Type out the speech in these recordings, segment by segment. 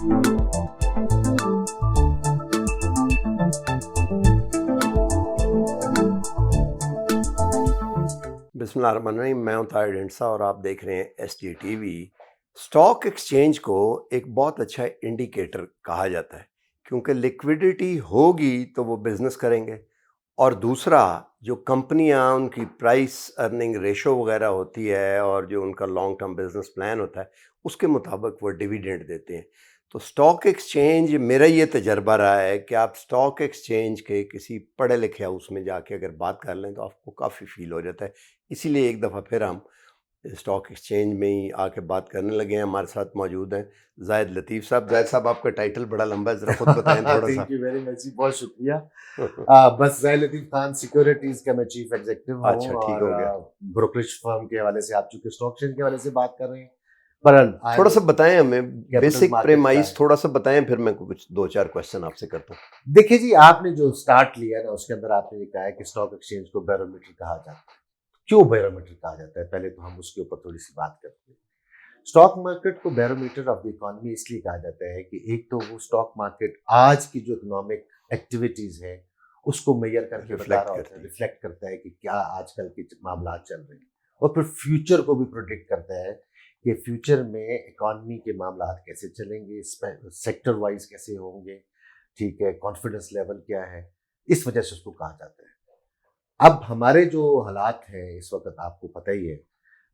बिस्मिल्लाहिर्रहमानिर्रहीम, मैं हूं ताहिर ढिंडसा और आप देख रहे हैं SDTV। स्टॉक एक्सचेंज को एक बहुत अच्छा इंडिकेटर कहा जाता है, क्योंकि लिक्विडिटी होगी तो वो बिज़नेस करेंगे, और दूसरा जो कंपनियां उनकी प्राइस अर्निंग रेशो वगैरह होती है और जो उनका लॉन्ग टर्म बिजनेस प्लान होता है उसके मुताबिक वो डिविडेंड देते हैं। तो स्टॉक एक्सचेंज, मेरा ये तजर्बा रहा है कि आप स्टॉक एक्सचेंज के किसी पढ़े लिखे हाउस में जाके अगर बात कर लें तो आपको काफ़ी फील हो जाता है। इसीलिए एक दफ़ा फिर हम स्टॉक एक्सचेंज में ही आके बात करने लगे हैं। हमारे साथ मौजूद हैं जाहिद लतीफ़ साहब। जाहिद साहब, आपका टाइटल बड़ा लंबा है, ज़रा खुद बताएं थोड़ा सा। थैंक यू वेरी मच जी, बहुत शुक्रिया। बस जाहिद लतीफ़ खान सिक्योरिटीज का मैं चीफ एग्जीक्यूटिव हूँ। अच्छा, ठीक हो गया। ब्रोकरेज फर्म के हवाले से, आप चूंकि स्टॉक एक्सचेंज के हवाले से बात कर रहे हैं, पर थोड़ा सा बताएं हमें, बेसिक market प्रेमाइस का थोड़ा सा बताएं, फिर मैं कुछ 2-4 क्वेश्चन आपसे करता हूँ। देखिए जी, आपने जो स्टार्ट लिया ना उसके अंदर आपने ये कहा है कि स्टॉक एक्सचेंज को बैरोमीटर कहा जाता है। क्यों बैरोमीटर कहा जाता है, पहले तो हम उसके ऊपर थोड़ी सी बात करते हैं। स्टॉक मार्केट को बैरोमीटर ऑफ द इकोनॉमी इसलिए कहा जाता है कि एक तो वो स्टॉक मार्केट आज की जो इकोनॉमिक एक्टिविटीज है उसको मेजर करके बता रहा होता है, रिफ्लेक्ट करता है कि क्या आजकल के मामला चल रहे हैं, और फिर फ्यूचर को भी प्रोडिक्ट करता है कि फ्यूचर में इकोनॉमी के मामला कैसे चलेंगे, सेक्टर वाइज कैसे होंगे, ठीक है, कॉन्फिडेंस लेवल क्या है, इस वजह से उसको कहा जाता है। अब हमारे जो हालात हैं इस वक्त आपको पता ही है,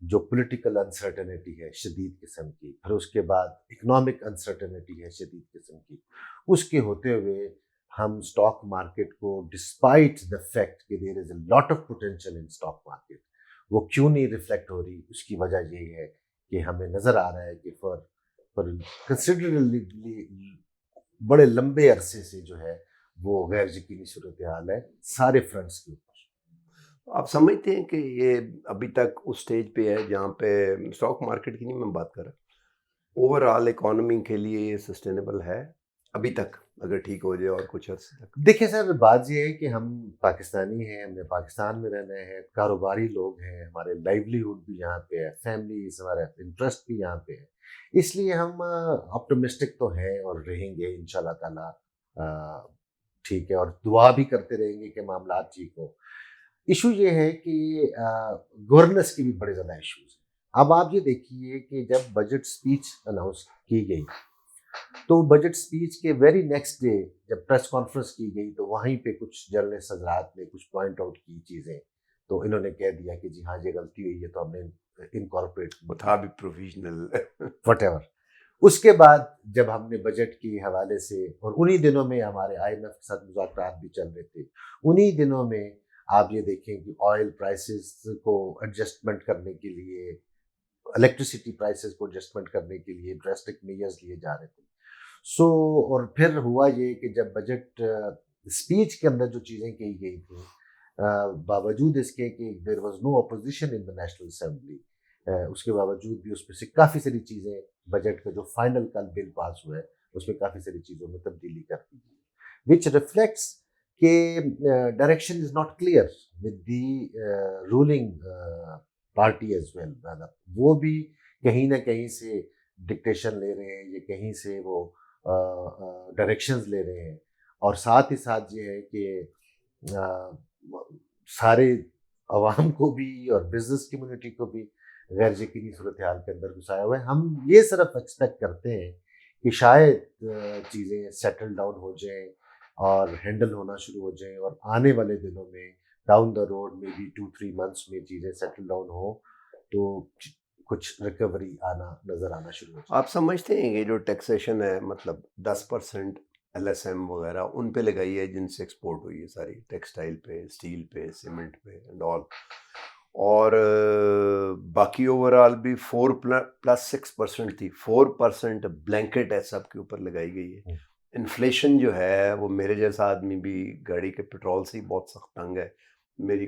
जो पॉलिटिकल अनसर्टेनिटी है शदीद किस्म की, फिर उसके बाद इकोनॉमिक अनसर्टेनिटी है शदीद किस्म की, उसके होते हुए हम स्टॉक मार्केट को, डिस्पाइट द फैक्ट कि there is a lot of potential in stock market, वो क्यों नहीं रिफ्लेक्ट हो रही, उसकी वजह यही है कि हमें नज़र आ रहा है कि फॉर कंसिडरेबली बड़े लंबे अरसे से जो है वो गैर यकीनी सूरत हाल है सारे फ्रंट्स के ऊपर। आप समझते हैं कि ये अभी तक उस स्टेज पे है जहाँ पे स्टॉक मार्केट की नहीं मैं बात कर रहा, ओवरऑल इकोनॉमी के लिए ये सस्टेनेबल है अभी तक, अगर ठीक हो जाए और कुछ अर्से तक? देखिए सर, बात ये है कि हम पाकिस्तानी हैं, हमने पाकिस्तान में रहना है, कारोबारी लोग हैं, हमारे लाइवलीहुड भी यहाँ पे है, फैमिलीज, हमारा इंटरेस्ट भी यहाँ पे है, इसलिए हम ऑप्टिमिस्टिक तो हैं और रहेंगे इंशाल्लाह ताला, ठीक है, और दुआ भी करते रहेंगे कि मामला ठीक हो। इशू ये है कि गवर्नेंस की भी बड़े ज़्यादा इश्यूज हैं। अब आप ये देखिए कि जब बजट स्पीच अनाउंस की गई तो बजट स्पीच के वेरी नेक्स्ट डे जब प्रेस कॉन्फ्रेंस की गई तो वहीं पे कुछ जर्नलिस्ट हजरात ने कुछ पॉइंट आउट की चीज़ें, तो इन्होंने कह दिया कि जी हाँ, ये गलती हुई है तो हमने इनकॉर्पोरेट था भी प्रोविजनल वटेवर। उसके बाद जब हमने बजट के हवाले से, और उन्हीं दिनों में हमारे IMF के साथ मुज़ाकरात भी चल रहे थे, उन्हीं दिनों में आप ये देखें कि ऑयल प्राइसेस को एडजस्टमेंट करने के लिए, इलेक्ट्रिसिटी प्राइसेस को एडजस्टमेंट करने के लिए ड्रास्टिक मेजर्स लिए जा रहे थे। सो और फिर हुआ ये कि जब बजट स्पीच के अंदर जो चीज़ें कही गई थी, बावजूद इसके कि there was no opposition in the national assembly, उसके बावजूद भी उसमें से काफ़ी सारी चीज़ें, बजट का जो फाइनल कल बिल पास हुआ है उसमें काफ़ी सारी चीज़ों में तब्दीली कर दी गई, विच रिफ्लेक्ट्स के direction is not clear with the ruling party as well. वो भी कहीं ना कहीं से डिक्टेशन ले रहे हैं, ये कहीं से वो डायरेक्शंस ले रहे हैं, और साथ ही साथ ये है कि सारे अवाम को भी और बिजनेस कम्युनिटी को भी गैर यकीनी सूरत हाल के अंदर घुसाया हुआ है। हम ये सिर्फ एक्सपेक्ट करते हैं कि शायद चीज़ें सेटल डाउन हो जाएं और हैंडल होना शुरू हो जाएं, और आने वाले दिनों में डाउन द रोड में भी 2-3 मंथ्स में चीज़ें सेटल डाउन हो तो कुछ रिकवरी नज़र आना शुरू हो जाए। आप समझते हैं कि जो टैक्सेशन है, मतलब 10% LSM वगैरह उन पे लगाई है जिनसे एक्सपोर्ट हुई है सारी, टेक्सटाइल पे, स्टील पे, सीमेंट पे एंड ऑल, और बाकी ओवरऑल भी 4+6% थी, 4% ब्लैंकेट है सब के ऊपर लगाई गई है। इन्फ्लेशन जो है वो मेरे जैसा आदमी भी गाड़ी के पेट्रोल से ही बहुत सख्त तंग है, मेरी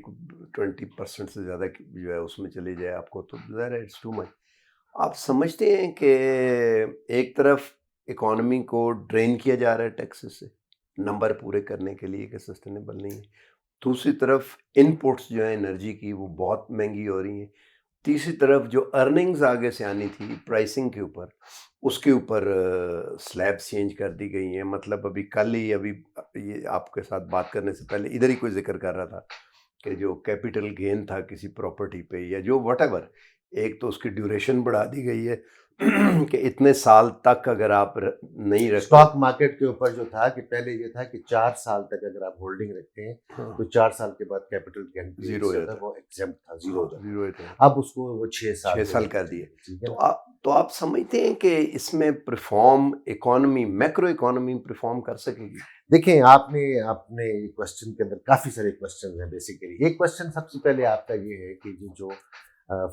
20% से ज़्यादा जो है उसमें चली जाए आपको तो ज़रा इट्स टू मच। आप समझते हैं कि एक तरफ इकोनॉमी को ड्रेन किया जा रहा है टैक्सेस से नंबर पूरे करने के लिए कि सस्टेनेबल नहीं है, दूसरी तरफ इनपुट्स जो है एनर्जी की वो बहुत महंगी हो रही हैं, तीसरी तरफ जो अर्निंग्स आगे से आनी थी प्राइसिंग के ऊपर, उसके ऊपर स्लैब्स चेंज कर दी गई हैं। मतलब अभी कल ही अभी ये आपके साथ बात करने से पहले इधर ही कोई ज़िक्र कर रहा था कि जो कैपिटल गेन था किसी प्रॉपर्टी पे या जो व्हाटएवर, एक तो उसकी ड्यूरेशन बढ़ा दी गई है कि इतने साल तक अगर आप नहीं रखते। स्टॉक मार्केट के ऊपर जो था कि पहले ये था कि 4 साल तक अगर आप होल्डिंग रखते हैं हाँ, तो 4 साल के बाद कैपिटल गेन जीरो हो जाता है। वो एग्जेम्प्ट था, जीरो हो जाता जीरो होता है। था। अब उसको वो 6 साल 6 हो साल गए। कर दिए। ठीक है तो ना? आप समझते हैं कि इसमें perform economy, macro economy perform कर सकेगी? देखिए, आपने आपने क्वेश्चन के अंदर काफी सारे क्वेश्चन हैं बेसिकली। एक क्वेश्चन सबसे पहले आपका ये है कि जो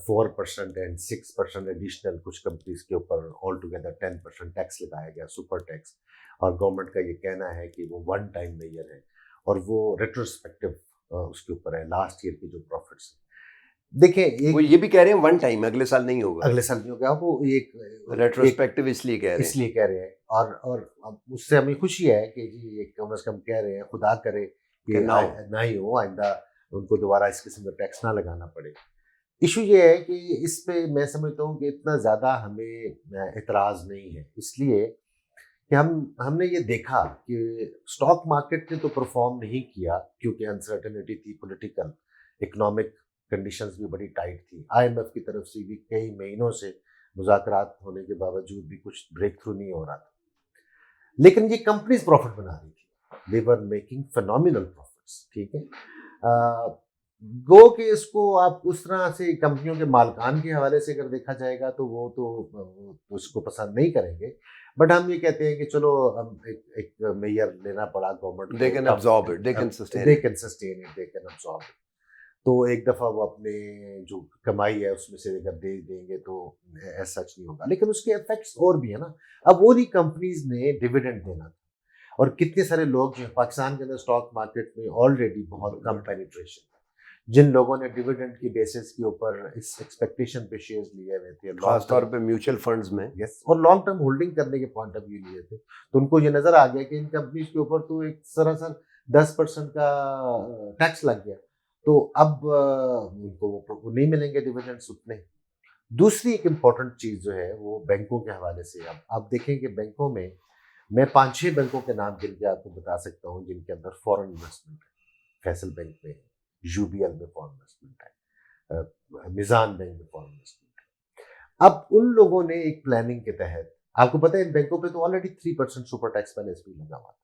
4% एंड 6% एडिशनल कुछ कंपनीज के ऊपर ऑल टुगेदर 10% टैक्स लगाया गया, सुपर टैक्स, और गवर्नमेंट का ये कहना है कि वो वन टाइम मेजर है और वो रेट्रोस्पेक्टिव उसके ऊपर है, लास्ट ईयर के जो प्रॉफिट्स। देखिए, वो एक ये भी कह रहे हैं वन टाइम, अगले साल नहीं होगा। अगले साल नहीं होगा, वो एक रेट्रोस्पेक्टिव इसलिए कह रहे हैं इसलिए कह रहे हैं। और अब उससे हमें खुशी है कि जी एक कम से कम कह रहे हैं, खुदा करे कि कि ना हो। ना ही हो, आइंदा उनको दोबारा इस किस्म का टैक्स ना लगाना पड़े। इशू ये है कि इस पे मैं समझता हूँ कि इतना ज़्यादा हमें एतराज़ नहीं है, इसलिए कि हमने ये देखा कि स्टॉक मार्केट ने तो परफॉर्म नहीं किया क्योंकि अनसर्टेनिटी थी, पॉलिटिकल इकोनॉमिक कंडीशंस भी बड़ी टाइट थी। आईएमएफ की तरफ से भी कई महीनों से मुज़ाकरात होने के बावजूद भी कुछ ब्रेक थ्रू नहीं हो रहा था। लेकिन ये कंपनीज प्रॉफिट बना रही थी, दे वर मेकिंग फिनोमिनल प्रॉफिट्स। ठीक है, गो कि इसको आप उस तरह से कंपनियों के मालकान के हवाले से अगर देखा जाएगा तो वो तो उसको पसंद नहीं करेंगे। बट हम ये कहते हैं कि चलो हम एक मेयर लेना पड़ा गवर्नमेंट दे को, can absorb it, they can sustain they it. Can sustain it, they can absorb. तो एक दफा वो अपने जो कमाई है उसमें से अगर दे देंगे तो ऐसा सच नहीं होगा, लेकिन उसके इफेक्ट्स और भी है ना। अब वो नहीं कंपनीज ने डिविडेंड देना था, और कितने सारे लोग जो हैं पाकिस्तान के अंदर स्टॉक मार्केट में ऑलरेडी बहुत कम पेनिट्रेशन, जिन लोगों ने डिविडेंड की बेसिस के ऊपर इस एक्सपेक्टेशन पे शेयर्स लिए हुए थे, खास तौर पे म्यूचुअल फंड्स में। यस, और लॉन्ग टर्म होल्डिंग करने के पॉइंट ऑफ व्यू लिए थे, तो उनको ये नजर आ गया कि इन कंपनीज के ऊपर तो एक सरासर 10% का टैक्स लग गया, तो अब उनको वो नहीं मिलेंगे डिविडेंड्स उतने। दूसरी एक इम्पॉर्टेंट चीज जो है वो बैंकों के हवाले से, अब आप देखें कि बैंकों में मैं 5-6 बैंकों के नाम गिन के आपको बता सकता हूँ जिनके अंदर फॉरेन इन्वेस्टमेंट है। फैसल बैंक में, यूबीएल में फॉरेन इन्वेस्टमेंट है, मिजान बैंक में फॉरेन इन्वेस्टमेंट है। अब उन लोगों ने एक प्लानिंग के तहत, आपको पता है इन बैंकों पे तो ऑलरेडी 3% सुपर टैक्स पहले से भी लगा हुआ था,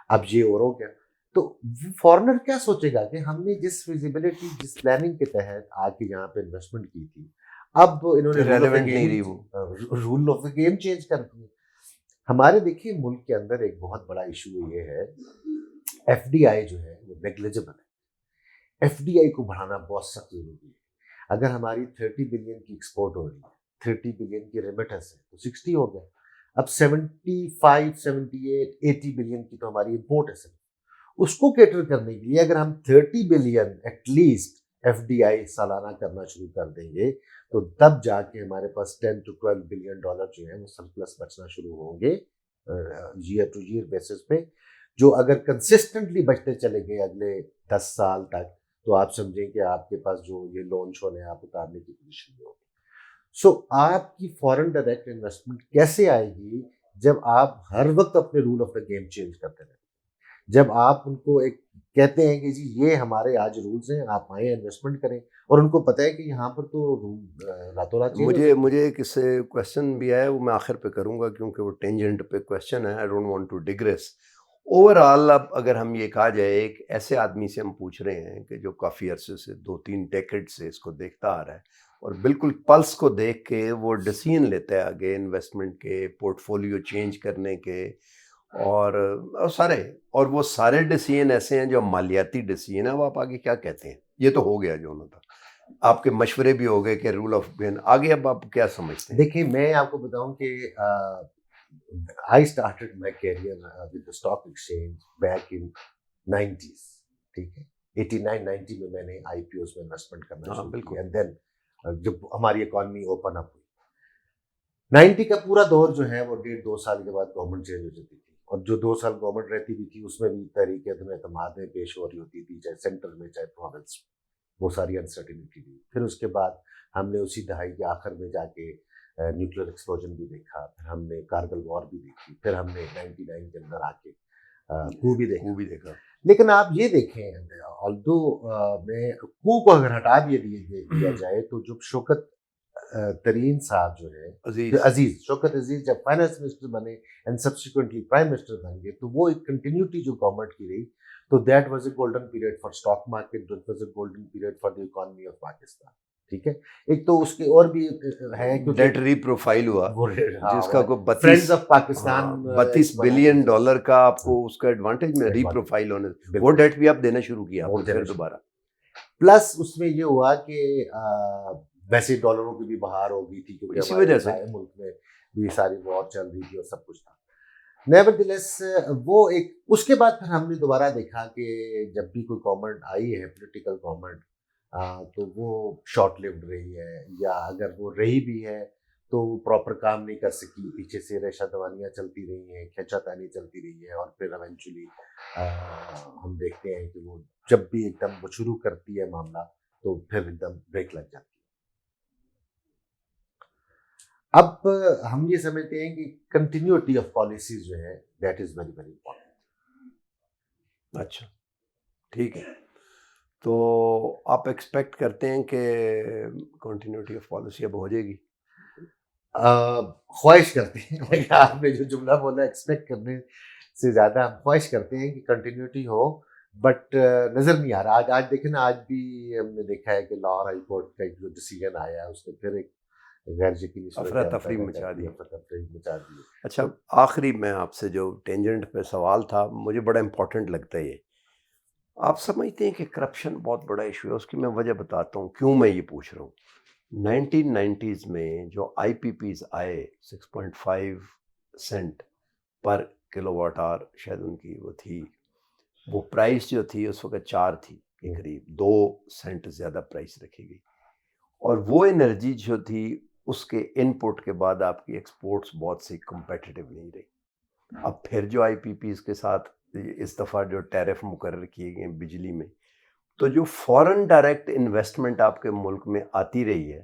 अब ये और हो गया। तो फॉरेनर क्या सोचेगा कि हमने जिस फिजिबिलिटी, जिस प्लानिंग के तहत आके यहाँ पे इन्वेस्टमेंट की थी, अब इन्होंने रेलेवेंट नहीं रही वो। Rule of the game change कर दिए। हमारे देखिए मुल्क के अंदर एक बहुत बड़ा इशू ये है, एफडीआई जो है वो नेग्लिजिबल है। एफडीआई को बढ़ाना बहुत सख्त जरूरी है। अगर हमारी 30 बिलियन की एक्सपोर्ट हो रही है, 30 बिलियन की रेमिटेंस है, तो 60 हो गया। अब 75, 78, 80 बिलियन की तो हमारी इंपोर्ट है सिर्फ। उसको कैटर करने के लिए अगर हम 30 बिलियन एटलीस्ट एफडीआई सालाना करना शुरू कर देंगे, तो तब जाके हमारे पास 10 to 12 बिलियन डॉलर जो है वो सरप्लस बचना शुरू होंगे ईयर टू ईयर बेसिस पे, जो अगर कंसिस्टेंटली बचते चले गए अगले 10 साल तक, तो आप समझें कि आपके पास जो ये लॉन्च होने आप उतारने की पोजीशन में होगी। सो आपकी फॉरेन डायरेक्ट इन्वेस्टमेंट कैसे आएगी जब आप हर वक्त अपने rule of the game change करते रहते हैं, जब आप उनको एक कहते हैं कि जी ये हमारे आज रूल्स हैं, आप आए इन्वेस्टमेंट करें, और उनको पता है कि यहाँ पर तो रूल रातों रात चेंज हो मुझे सकते हैं। मुझे एक इससे क्वेश्चन भी आया, वो मैं आखिर पे करूंगा क्योंकि वो टेंजेंट पे क्वेश्चन है, I don't want to digress. Overall अब अगर हम ये कहा जाए, एक ऐसे आदमी से हम पूछ रहे हैं कि जो काफ़ी अरसे से 2-3 डेकेड से इसको देखता आ रहा है और बिल्कुल पल्स को देख के वो डिसीजन लेता है आगे इन्वेस्टमेंट के, पोर्टफोलियो चेंज करने के, और वो सारे डिसीजन ऐसे हैं जो मालियाती डिसीजन है। वो आप आगे क्या कहते हैं? ये तो हो गया जो होना था, आपके मशवरे भी हो गए कि रूल ऑफ गेम आगे, अब आप क्या समझते हैं? देखिए, मैं आपको बताऊं कि I started my career with the stock exchange back in 90s। ठीक है, 89 90 में मैंने आईपीओस में इन्वेस्टमेंट करना हाँ शुरू बिल्कुल। किया, एंड देन जब हमारी इकोनॉमी ओपन अप हुई, 90 का पूरा दौर जो है वो 1.5-2 साल के बाद गवर्नमेंट चेंज हो जाती थी, और जो 2 साल गवर्नमेंट रहती भी थी उसमें भी तहरीक एतमाद में पेश हो रही होती थी, चाहे सेंटर में चाहे प्रोविंस में। وہ ساری انسرٹینٹی دی. پھر اس کے بعد ہم نے اسی دہائی کے آخر میں جا کے نیوکلیر ایکسپلوژن بھی دیکھا, پھر ہم نے کارگل وار بھی دیکھی, پھر ہم نے 99 کے اندر آ کے کو بھی دیکھا. لیکن آپ یہ دیکھیں, آلدو میں کو اگر ہٹا دیا جائے تو جو شوکت ترین صاحب جو ہے عزیز شوکت عزیز جب فائنانس منسٹر بنے اینڈ سبسیکوئنٹلی پرائم منسٹر بن گئے تو وہ ایک کنٹینیوٹی جو گورنمنٹ کی رہی, تو that was a golden period for stock market, that was a golden period for the economy of Pakistan. ٹھیک ہے, ایک تو اس کے اور بھی ہے ڈیٹ ری پروفائل ہوا جس کا کوئی فرینڈز آف پاکستان $32 بلین کا آپ کو اس کا ایڈوانٹیج میں ری پروفائل ہونے, وہ ڈیٹ بھی آپ دینا شروع کیا پھر دوبارہ. پلس اس میں یہ ہوا کہ ویسے ڈالروں کی بھی بہار ہو گئی تھی کیونکہ اسی وجہ سے ملک میں بھی ساری وار چل رہی تھی اور سب کچھ تھا. نیورتھلیس وہ ایک اس کے بعد پھر ہم نے دوبارہ دیکھا کہ جب بھی کوئی گورنمنٹ آئی ہے پولیٹیکل گورنمنٹ تو وہ شارٹ لیوڈ رہی ہے, یا اگر وہ رہی بھی ہے تو وہ پراپر کام نہیں کر سکی, پیچھے سے ریشہ دوانیاں چلتی رہی ہیں, کھینچا تانی چلتی رہی ہے, اور پھر ایونچولی ہم دیکھتے ہیں کہ وہ جب بھی ایک دم وہ شروع کرتی ہے معاملہ تو پھر ایک دم بریک لگ جاتی ہے. اب ہم یہ سمجھتے ہیں کہ کنٹینیوٹی آف پالیسیز جو ہے that is very very important. اچھا ٹھیک ہے, تو آپ ایکسپیکٹ کرتے ہیں کہ کنٹینیوٹی آف پالیسی اب ہو جائے گی؟ خواہش کرتے ہیں, آپ نے جو جملہ بولا ایکسپیکٹ کرنے سے زیادہ ہم خواہش کرتے ہیں کہ کنٹینیوٹی ہو, بٹ نظر نہیں آ رہا. آج دیکھیں نا, آج بھی ہم نے دیکھا ہے کہ لاہور ہائی کورٹ کا جو ڈیسیجن آیا ہے اس نے پھر ایک غیر یقینی افراتفری مچا دی. دی. اچھا آخری میں آپ سے جو ٹینجنٹ پہ سوال تھا, مجھے بڑا امپورٹنٹ لگتا ہے یہ, آپ سمجھتے ہیں کہ کرپشن بہت بڑا ایشو ہے؟ اس کی میں وجہ بتاتا ہوں کیوں میں یہ پوچھ رہا ہوں. 1990s میں جو آئی پی پیز آئے 6.5 Saint per kilo what our شاید ان کی وہ تھی, وہ پرائس جو تھی اس وقت 4 تھی کے قریب, 2 سینٹ زیادہ پرائس رکھی گئی, اور وہ انرجی جو تھی اس کے ان پٹ کے بعد آپ کی ایکسپورٹس بہت سی کمپیٹیٹیو نہیں رہی. اب پھر جو آئی پی پیز کے ساتھ اس دفعہ جو ٹیرف مقرر کیے گئے بجلی میں, تو جو فورن ڈائریکٹ انویسٹمنٹ آپ کے ملک میں آتی رہی ہے,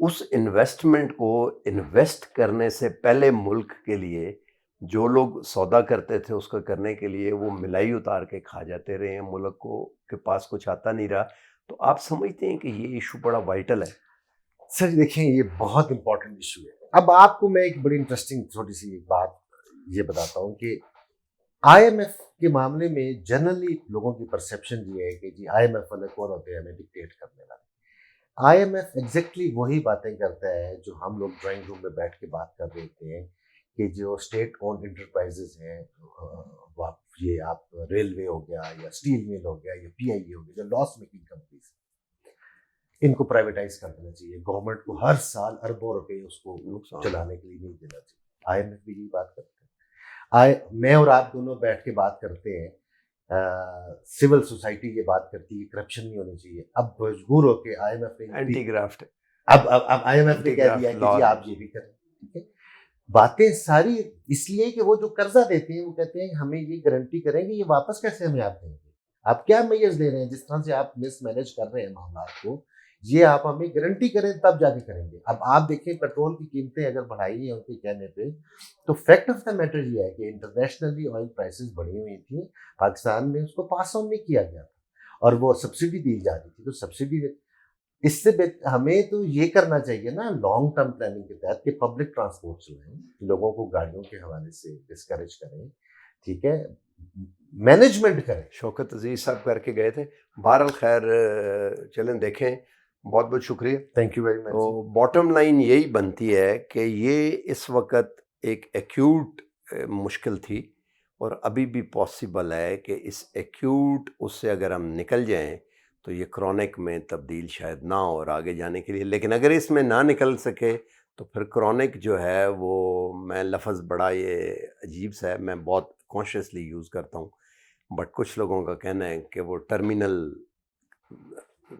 اس انویسٹمنٹ کو انویسٹ کرنے سے پہلے ملک کے لیے جو لوگ سودا کرتے تھے اس کا کرنے کے لیے وہ ملائی اتار کے کھا جاتے رہے ہیں, ملک کو کے پاس کچھ آتا نہیں رہا. تو آپ سمجھتے ہیں کہ یہ ایشو بڑا وائٹل ہے؟ سر دیکھیں یہ بہت امپورٹنٹ ایشو ہے. اب آپ کو میں ایک بڑی انٹرسٹنگ چھوٹی سی ایک بات یہ بتاتا ہوں کہ آئی ایم ایف کے معاملے میں جنرلی لوگوں کی پرسیپشن یہ ہے کہ جی آئی ایم ایف والے کون ہوتے ہیں ہمیں ڈکٹیٹ کرنے والے. آئی ایم ایف ایگزیکٹلی وہی باتیں کرتا ہے جو ہم لوگ ڈرائنگ روم میں بیٹھ کے بات کر رہے تھے کہ جو اسٹیٹ اونڈ انٹرپرائزز ہیں, یہ آپ ریلوے ہو گیا یا اسٹیل مل ہو گیا یا پی آئی اے ہو گیا, جو لاس میکنگ کمپنیز, ان کو پرائیویٹائز کر دینا چاہیے. گورنمنٹ کو ہر سال اربوں روپے اس کو چلانے کے لیے نہیں دینا چاہیے. آئی ایم ایف بھی یہی بات کرتے ہیں. میں اور آپ دونوں بیٹھ کے بات کرتے ہیں, سول سوسائٹی یہ بات کرتی ہے کہ کرپشن نہیں ہونی چاہیے. اب مجبور ہو کے آئی ایم ایف نے اینٹی گرافٹ, اب آئی ایم ایف نے کہہ دیا کہ جی آپ یہ بھی کریں. ٹھیک ہے, باتیں ساری اس لیے کہ وہ جو قرضہ دیتے ہیں وہ کہتے ہیں ہمیں یہ گارنٹی کریں گے, یہ واپس کیسے ہمیں آپ دیں گے, آپ کیا میجرز لے رہے ہیں, جس طرح سے آپ مس مینیج کر رہے ہیں معاملات کو, یہ آپ ہمیں گارنٹی کریں تب جا کے کریں گے. اب آپ دیکھیں پیٹرول کی قیمتیں اگر بڑھائی ہیں ان کے کہنے پہ, تو فیکٹ آف دا میٹر یہ ہے کہ انٹرنیشنلی آئل پرائسز بڑھی ہوئی تھیں, پاکستان میں اس کو پاس آن نہیں کیا گیا تھا اور وہ سبسڈی دی جا رہی تھی. تو سبسڈی اس سے ہمیں تو یہ کرنا چاہیے نا لانگ ٹرم پلاننگ کے تحت کہ پبلک ٹرانسپورٹ چلائیں, لوگوں کو گاڑیوں کے حوالے سے ڈسکریج کریں. ٹھیک ہے, مینجمنٹ کریں. شوکت عزیز صاحب کر کے گئے تھے. بہرحال خیر چلیں دیکھیں, بہت بہت شکریہ, تھینک یو ویری مچ. تو باٹم لائن یہی بنتی ہے کہ یہ اس وقت ایک ایکیوٹ مشکل تھی اور ابھی بھی پاسبل ہے کہ اس ایکیوٹ اس سے اگر ہم نکل جائیں تو یہ کرونک میں تبدیل شاید نہ ہو اور آگے جانے کے لیے. لیکن اگر اس میں نہ نکل سکے تو پھر کرونک جو ہے وہ, میں لفظ بڑا یہ عجیب سا ہے, میں بہت کانشیسلی یوز کرتا ہوں, بٹ کچھ لوگوں کا کہنا ہے کہ وہ ٹرمینل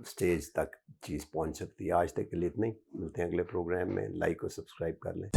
سٹیج تک چیز پہنچ سکتی ہے. آج تک کے لیے اتنا ہی, ملتے ہیں اگلے پروگرام میں. لائک اور سبسکرائب کر لیں.